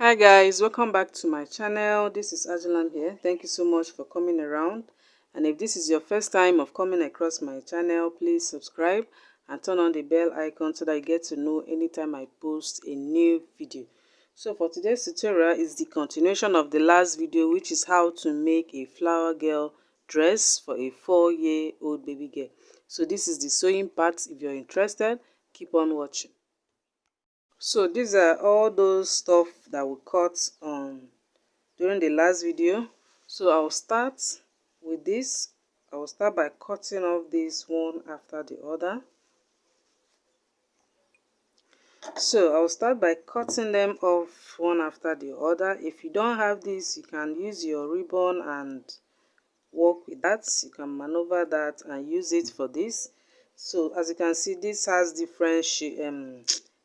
Hi guys, welcome back to my channel. This is Ajalam here. Thank you so much for coming around, and if this is your first time of coming across my channel, please subscribe and turn on the bell icon so that you get to know anytime I post a new video. So for today's tutorial is the continuation of the last video, which is how to make a flower girl dress for a 4-year-old baby girl. So this is the sewing part. If you're interested, keep on watching. So these are all those stuff that we cut during the last video. So I'll start with this. I will start by cutting off this one after the other. So I'll start by cutting them off one after the other. If you don't have this, you can use your ribbon and work with that. You can maneuver that and use it for this. So as you can see, this has different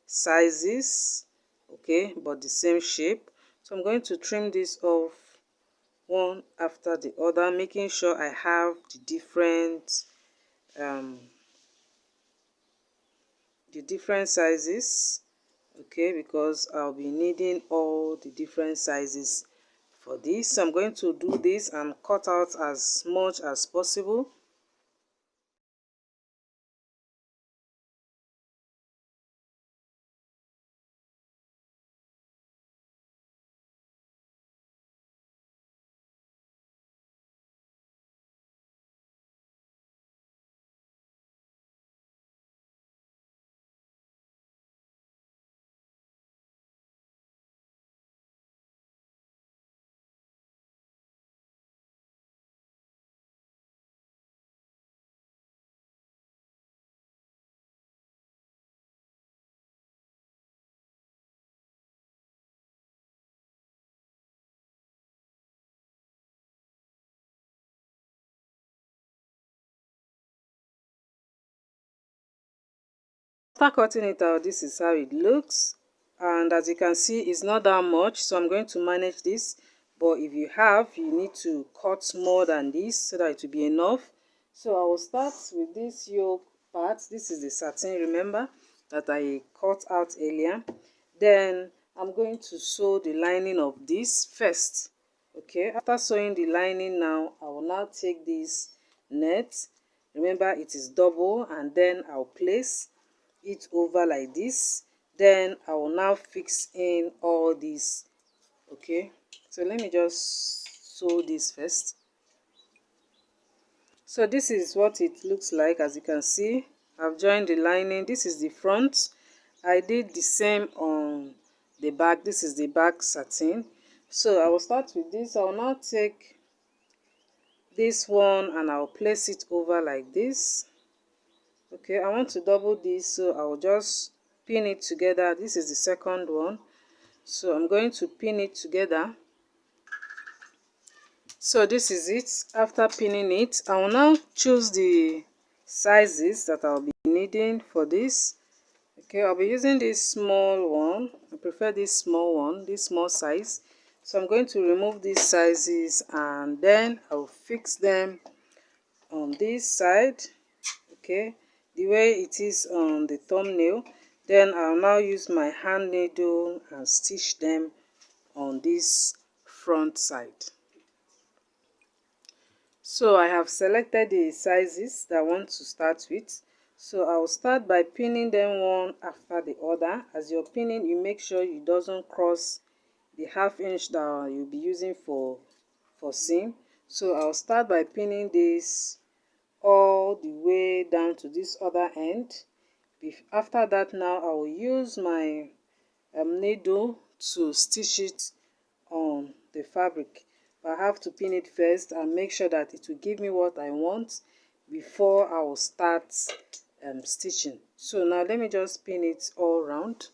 sizes, okay, but the same shape. So I'm going to trim this off one after the other, making sure I have the different sizes, okay, because I'll be needing all the different sizes for this. So I'm going to do this and cut out as much as possible. After cutting it out, this is how it looks, and as you can see, it's not that much, so I'm going to manage this. But if you have, you need to cut more than this so that it will be enough. So I will start with this yoke part. This is the satin, remember, that I cut out earlier. Then I'm going to sew the lining of this first. Okay, after sewing the lining, now I will now take this net. Remember, it is double, and then I'll place it over like this. Then I will now fix in all these. Okay, so let me just sew this first. So this is what it looks like. As you can see, I've joined the lining. This is the front. I did the same on the back. This is the back satin. So I will start with this. I will now take this one and I'll place it over like this. Okay, I want to double this, so I'll just pin it together. This is the second one, so I'm going to pin it together. So this is it. After pinning it, I will now choose the sizes that I'll be needing for this. Okay, I'll be using this small one. I prefer this small one, this small size. So I'm going to remove these sizes and then I'll fix them on this side. Okay, the way it is on the thumbnail. Then I'll now use my hand needle and stitch them on this front side. So I have selected the sizes that I want to start with. So I'll start by pinning them one after the other. As you're pinning, you make sure it doesn't cross the 1/2 inch that you'll be using for seam. So I'll start by pinning this all the way down to this other end. After that, now I will use my needle to stitch it on the fabric. But I have to pin it first and make sure that it will give me what I want before I will start stitching. So now let me just pin it all around.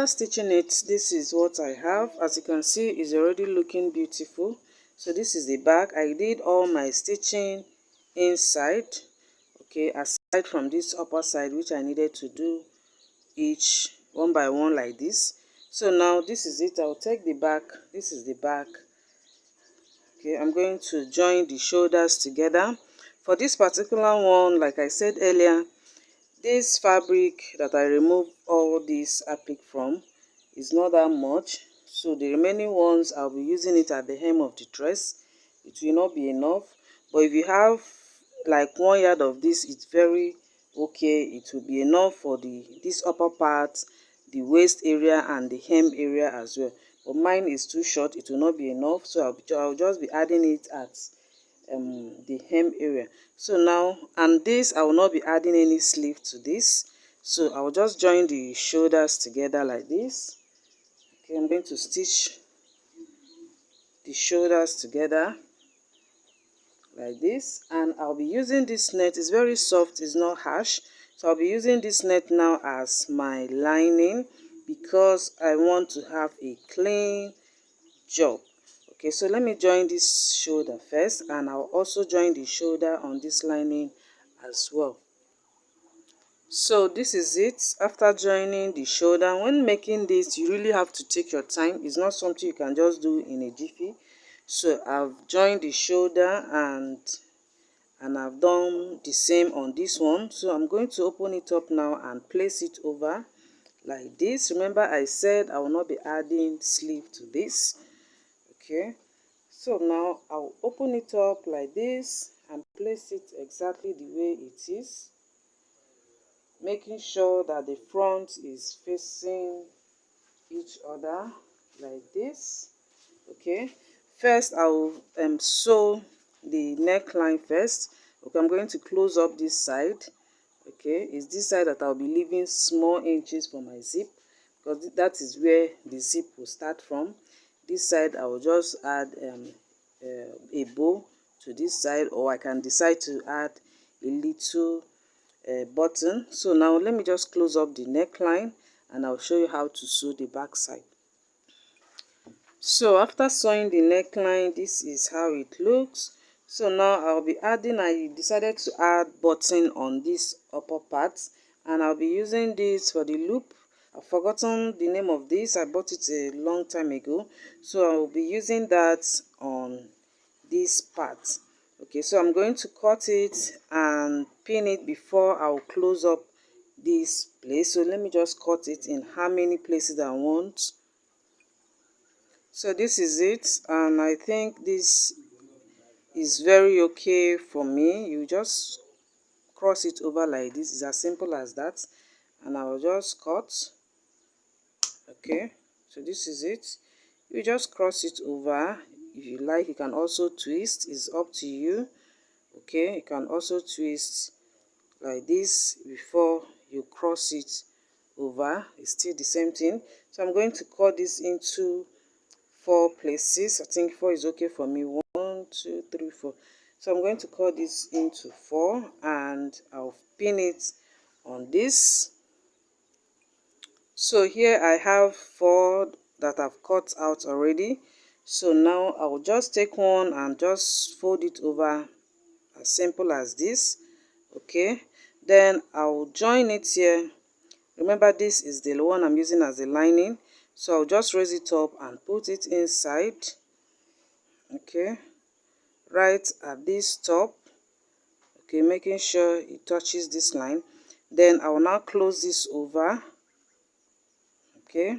Stitching it, this is what I have. As you can see, it's already looking beautiful. So this is the back. I did all my stitching inside, okay, aside from this upper side, which I needed to do each one by one like this. So now this is it. I'll take the back. This is the back. Okay, I'm going to join the shoulders together. For this particular one, like I said earlier, this fabric that I removed all this applique from is not that much, so the remaining ones I'll be using it at the hem of the dress. It will not be enough, but if you have like 1 yard of this, it's very okay. It will be enough for this upper part, the waist area and the hem area as well. But mine is too short, it will not be enough, so I'll just be adding it at the hem area. So now, and this I will not be adding any sleeve to this, so I will just join the shoulders together like this. Okay, I'm going to stitch the shoulders together like this, and I'll be using this net. It's very soft, it's not harsh, so I'll be using this net now as my lining because I want to have a clean job. Okay, so let me join this shoulder first, and I'll also join the shoulder on this lining as well. So this is it. After joining the shoulder, when making this, you really have to take your time. It's not something you can just do in a jiffy. So I've joined the shoulder and I've done the same on this one. So I'm going to open it up now and place it over like this. Remember, I said I will not be adding sleeve to this. Okay, so now I'll open it up like this and place it exactly the way it is, making sure that the front is facing each other like this. Okay, first I'll sew the neckline first. Okay, I'm going to close up this side. Okay, it's this side that I'll be leaving small inches for my zip, because that is where the zip will start from. This side I will just add a bow to this side, or I can decide to add a little button. So now let me just close up the neckline and I'll show you how to sew the back side. So after sewing the neckline, this is how it looks. So now I'll be adding, I decided to add button on this upper part, and I'll be using this for the loop. I've forgotten the name of this. I bought it a long time ago, so I'll be using that on this part. Okay, so I'm going to cut it and pin it before I'll close up this place. So let me just cut it in how many places I want. So this is it, and I think this is very okay for me. You just cross it over like this. It's as simple as that, and I will just cut. Okay, so this is it. You just cross it over. If you like, you can also twist. It's up to you. Okay, you can also twist like this before you cross it over. It's still the same thing. So I'm going to cut this into 4 places. I think 4 is okay for me. 1, 2, 3, 4. So I'm going to cut this into 4 and I'll pin it on this. So here I have 4 that I've cut out already. So now I'll just take one and just fold it over, as simple as this. Okay, then I'll join it here. Remember, this is the one I'm using as the lining, so I'll just raise it up and put it inside. Okay, right at this top. Okay, making sure it touches this line. Then I will now close this over. Okay,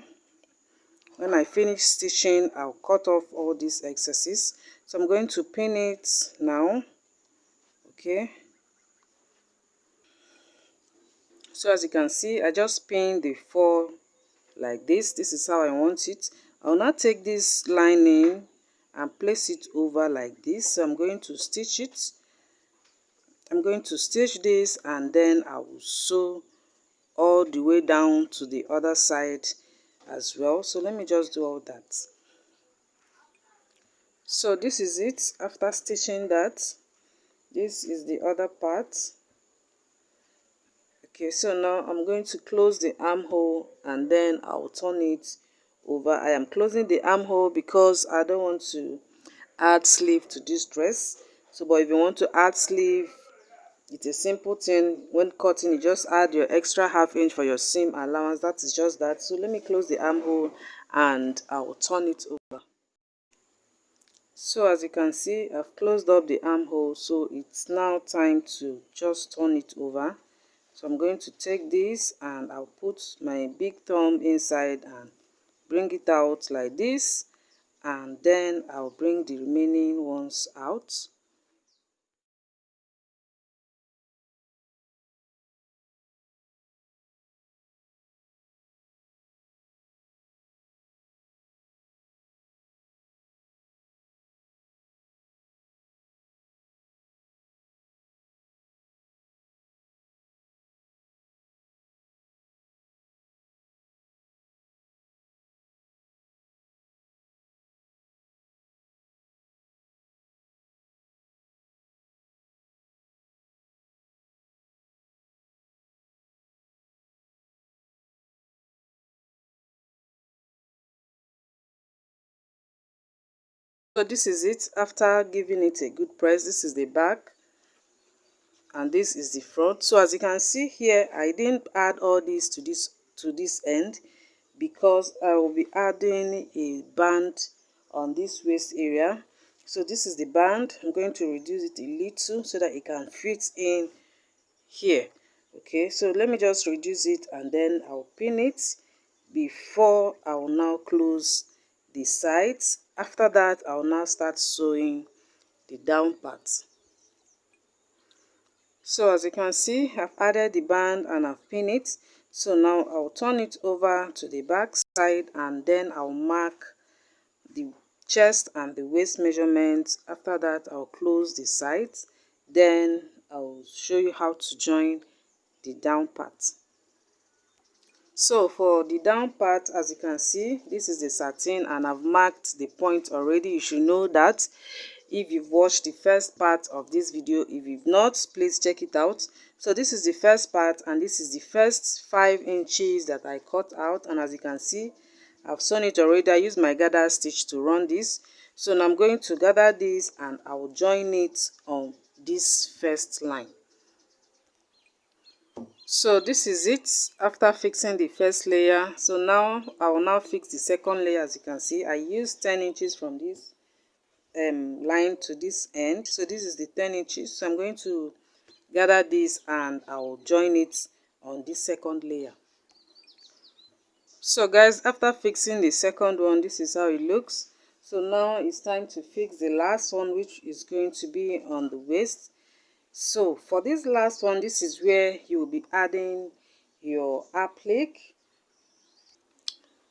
when I finish stitching, I'll cut off all these excesses. So I'm going to pin it now. Okay, so as you can see, I just pinned the 4 like this. This is how I want it. I'll now take this lining and place it over like this. So I'm going to stitch it. I'm going to stitch this and then I will sew all the way down to the other side as well. So let me just do all that. So this is it after stitching that. This is the other part. Okay, so now I'm going to close the armhole and then I'll turn it over. I am closing the armhole because I don't want to add sleeve to this dress. So but if you want to add sleeve, it's a simple thing. When cutting, you just add your extra ½ inch for your seam allowance. That is just that. So let me close the armhole and I'll turn it over. So as you can see, I've closed up the armhole, so it's now time to just turn it over. So I'm going to take this and I'll put my big thumb inside and bring it out like this, and then I'll bring the remaining ones out. So this is it. After giving it a good press, this is the back and this is the front. So as you can see here, I didn't add all this to this end because I will be adding a band on this waist area. So this is the band. I'm going to reduce it a little so that it can fit in here. Okay, so let me just reduce it and then I'll pin it before I will now close the sides. After that, I'll now start sewing the down part. So as you can see, I've added the band and I've pinned it. So now I'll turn it over to the back side and then I'll mark the chest and the waist measurements. After that, I'll close the sides. Then I'll show you how to join the down part. So for the down part, as you can see, this is the satin and I've marked the point already. You should know that if you've watched the first part of this video. If you've not, please check it out. So this is the first part and this is the first 5 inches that I cut out, and as you can see, I've sewn it already. I used my gather stitch to run this. So now I'm going to gather this and I will join it on this first line. So this is it after fixing the first layer. So now I will now fix the second layer. As you can see, I used 10 inches from this line to this end. So this is the 10 inches. So I'm going to gather this and I will join it on this second layer. So guys, after fixing the second one, this is how it looks. So now it's time to fix the last one, which is going to be on the waist. So for this last one, this is where you will be adding your applique.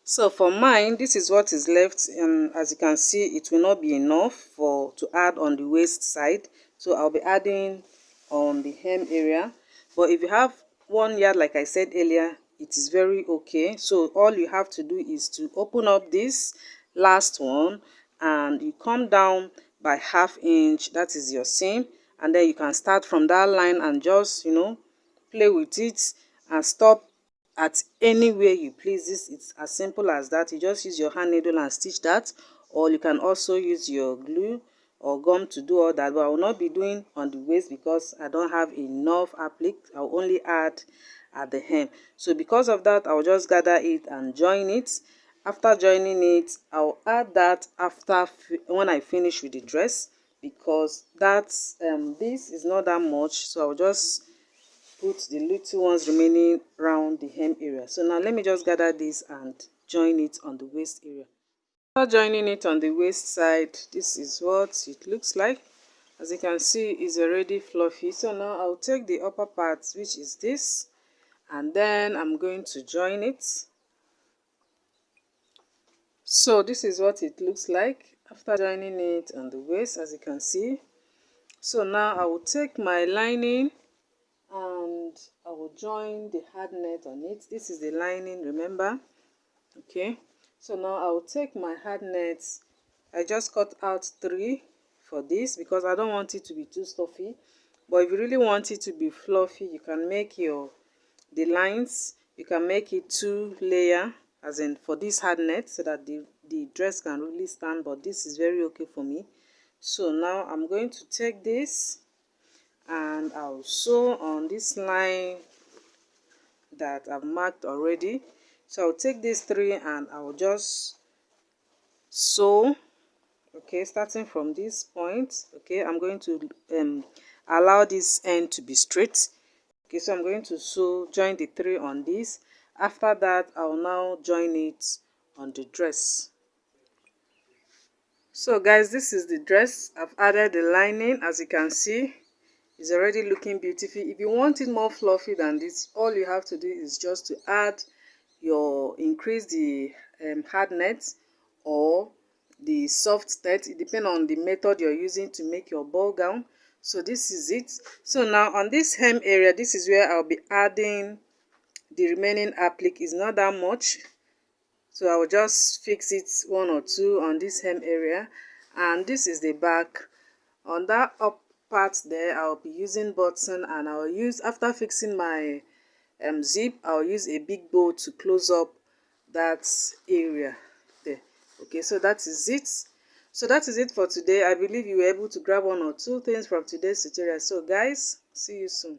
So for mine, this is what is left, and as you can see, it will not be enough to add on the waist side. So I'll be adding on the hem area. But if you have 1 yard, like I said earlier, it is very okay. So all you have to do is to open up this last one and you come down by ½ inch. That is your seam, and then you can start from that line and just play with it and stop at anywhere you please. This it's as simple as that. You just use your hand needle and stitch that, or you can also use your glue or gum to do all that, but I will not be doing on the waist because I don't have enough applique. I'll only add at the hem. So because of that, I'll just gather it and join it. After joining it, I'll add that after when I finish with the dress, because that's this is not that much, so I'll just put the little ones remaining around the hem area. So now let me just gather this and join it on the waist area. After joining it on the waist side, this is what it looks like. As you can see, it's already fluffy. So now I'll take the upper part, which is this, and then I'm going to join it. So this is what it looks like after joining it on the waist, as you can see. So now I will take my lining and I will join the hard net on it. This is the lining, remember. Okay, so now I will take my hard net. I just cut out 3 for this because I don't want it to be too stuffy, but if you really want it to be fluffy, you can make your the lines, you can make it 2-layer, as in for this hard net, so that the dress can really stand, but this is very okay for me. So now I'm going to take this and I'll sew on this line that I've marked already. So I'll take these 3 and I'll just sew, okay, starting from this point. Okay, I'm going to allow this end to be straight. Okay, so I'm going to join the 3 on this. After that, I'll now join it on the dress. So guys, this is the dress. I've added the lining. As you can see, it's already looking beautiful. If you want it more fluffy than this, all you have to do is just to increase the hard net or the soft net. It depends on the method you're using to make your ball gown. So this is it. So now on this hem area, this is where I'll be adding the remaining applique. Is not that much, so I will just fix it 1 or 2 on this hem area. And this is the back. On that up part there, I'll be using button, and I'll use, after fixing my zip, I'll use a big bow to close up that area there. Okay, so that is it. So that is it for today. I believe you were able to grab 1 or 2 things from today's tutorial. So guys, see you soon.